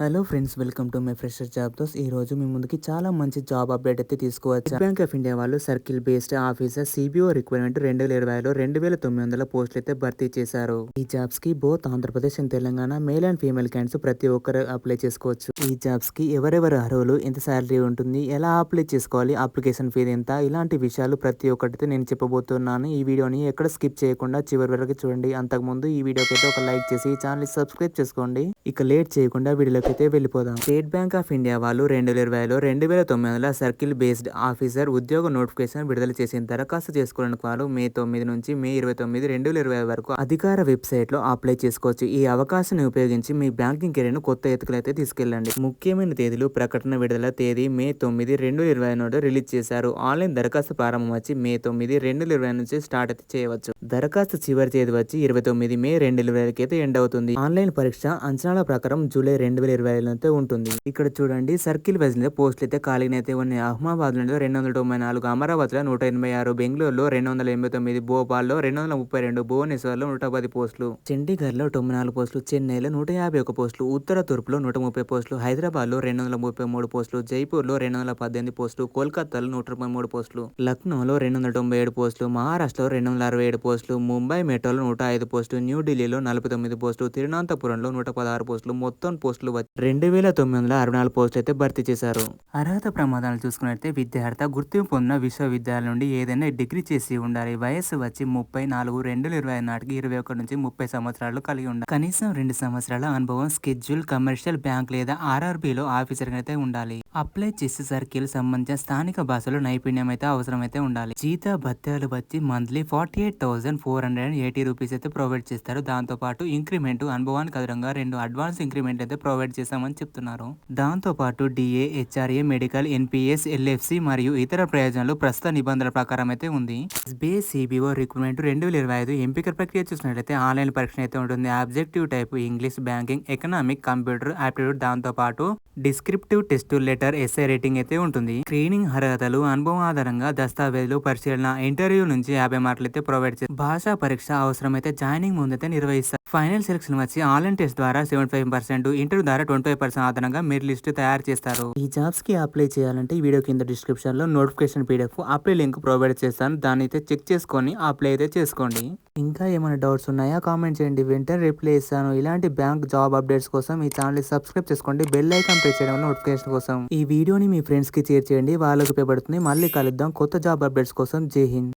Hello friends, welcome to my fresher job దోస్. ఈ రోజు మీ ముందుకి చాలా మంచి జాబ్ అప్డేట్ అయితే తీసుకువచ్చాను. బ్యాంక్ ఆఫ్ ఇండియా వాళ్ళు circle based officer CBO requirement 2020లో 2900 పోస్టులు అయితే భర్తీ చేశారు. ఈ జాబ్స్ కి both Andhra Pradesh and Telangana male and female candidates ప్రతి ఒక్కరు అప్లై చేసుకోవచ్చు. ఈ జాబ్స్ కి ఎవరెవరు అర్హులు, ఎంత శాలరీ ఉంటుంది, ఎలా అప్లై చేసుకోవాలి, అప్లికేషన్ ఫీ ఎంత, ఇలాంటి విషయాలు ప్రతి ఒక్కటి నేను చెప్పబోతున్నాను. ఈ వీడియోని ఎక్కడ స్కిప్ చేయకుండా చివరి వరకు చూడండి. అంతకుముందు ఈ వీడియోకి అయితే ఒక లైక్ చేసి ఈ ఛానల్ సబ్స్క్రైబ్ చేసుకోండి. ఇక లేట్ చేయకుండా వీడియోకి అయితే వెళ్ళిపోదాం. స్టేట్ బ్యాంక్ ఆఫ్ ఇండియా వాళ్ళు 2020లో 2900 సర్కిల్ బేస్డ్ ఆఫీసర్ ఉద్యోగ నోటిఫికేషన్ విడుదల చేసిన దరఖాస్తు చేసుకోవడానికి వాళ్ళు మే 9 నుంచి మే 29, 2020 వరకు అధికార వెబ్సైట్ లో అప్లై చేసుకోవచ్చు. ఈ అవకాశాన్ని ఉపయోగించి మీ బ్యాంకింగ్ కెరీర్ ను కొత్త ఎత్తుకలైతే తీసుకెళ్ళండి. ముఖ్యమైన తేదీలు, ప్రకటన విడుదల తేదీ మే 9, 2020 నాడు రిలీజ్ చేశారు. ఆన్లైన్ దరఖాస్తు ప్రారంభం వచ్చి మే 9, 2020 నుంచి స్టార్ట్ అయితే చేయవచ్చు. దరఖాస్తు చివరి తేదీ వచ్చి 29 మే 2020 అయితే ఎండ్ అవుతుంది. ఆన్లైన్ పరీక్ష అంచనాల ప్రకారం జూలై 2020 అయితే ఉంటుంది. ఇక్కడ చూడండి, సర్కిల్ వైజ్ పోస్టులు అయితే ఖాళీగా అయితే ఉన్నాయి. అహ్మదాబాద్ లో 294, అమరావతి లో 186, బెంగళూరులో 289, భోపాల్ లో 232, భువనేశ్వర్ లో 110 పోస్టులు, చండీగఢ్ లో 94 పోస్టులు, చెన్నైలో 151 పోస్టులు, ఉత్తర తూర్పులో 130 పోస్టులు, హైదరాబాద్ లో 233 పోస్టులు, జైపూర్ లో 218 పోస్టులు, కోల్కతాలో 133 పోస్టులు, లక్నోలో 297 పోస్టులు, మహారాష్ట్రలో 267 పోస్టులు, ముంబై మెట్రోలో 105 పోస్టులు, న్యూఢిల్లీలో 49 పోస్టులు, తిరువనంతపురంలో 116 పోస్టులు, మొత్తం పోస్టులు 2964 పోస్టులు అయితే భర్తీ చేశారు. అర్హత ప్రమాణాలు చూసుకున్నట్లయితే విద్యార్థి గుర్తింపు పొందిన విశ్వవిద్యాలయం నుండి ఏదైనా డిగ్రీ చేసి ఉండాలి. వయస్సు వచ్చి 34, 2020 నాటికి 21 నుంచి 30 సంవత్సరాలు కలిగి ఉండాలి. కనీసం 2 సంవత్సరాల అనుభవం స్కెడ్యూల్ కమర్షియల్ బ్యాంక్ లేదా ఆర్ఆర్బిలో ఆఫీసర్ అయితే ఉండాలి. అప్లై చేసే సర్కిల్ సంబంధించిన స్థానిక భాషలో నైపుణ్యం అయితే అవసరమైతే ఉండాలి. జీత భత్యాలు వచ్చి మంత్లీ 48,480 రూపీస్ అయితే ప్రొవైడ్ చేస్తారు. దాంతో పాటు ఇంక్రిమెంట్ అనుభవానికి అదనంగా 2 అడ్వాన్స్ ఇంక్రిమెంట్ అయితే ప్రొవైడ్ చేస్తామని చెప్తున్నారు. దాంతో పాటు DA, HRA, medical, NPS, LFC మరియు ఇతర ప్రయోజనాలు ప్రస్తుత నిబంధనల ప్రకారం అయితే ఉంది. బేస్ సిబిఓ రిక్రూట్మెంట్ 2025 ఎంపిక ప్రక్రియ చూసినట్లయితే ఆన్లైన్ పరీక్ష అయితే ఉంటుంది. Objective type English, banking, economic, computer aptitude, దాంతో పాటు descriptive test letter, SI rating అయితే ఉంటుంది. స్క్రీనింగ్ అర్హతలు అనుభవం ఆధారంగా దస్తావేజులు పరిశీలన, ఇంటర్వ్యూ నుంచి 50 మార్కులు అయితే ప్రొవైడ్ చేస్తారు. భాషా పరీక్ష అవసరమైతే జాయినింగ్ ముందైతే నిర్వహిస్తారు. ఫైనల్ సెలక్షన్ వచ్చి ఆన్లైన్ టెస్ట్ ద్వారా 75%, ఇంటర్వ్యూ ద్వారా 25% ఆధారంగా మెరిట్ లిస్ట్ తయారు చేస్తారు. ఈ జాబ్స్ కి అప్లై చేయాలంటే ఈ వీడియో కింద డిస్క్రిప్షన్ లో notification PDF apply link provide చేస్తాను. దాన్ని అయితే చెక్ చేసుకొని అప్లై అయితే చేసుకోండి. ఇంకా ఏమైనా డౌట్స్ ఉన్నాయా కామెంట్ చేయండి, వెంటనే రిప్లై ఇస్తాను. ఇలాంటి బ్యాంక్ జాబ్ అప్డేట్స్ కోసం ఈ ఛానల్ సబ్స్క్రైబ్ చేసుకోండి. బెల్ ఐకాన్ ప్రెస్ చేయడం వల్ల నోటిఫికేషన్ కోసం. ఈ వీడియోని మీ ఫ్రెండ్స్ కి షేర్ చేయండి, వాళ్ళకి ఉపయోగపడుతుంది. మళ్ళీ కలుద్దాం కొత్త జాబ్ అప్డేట్స్ కోసం. జై హింద్.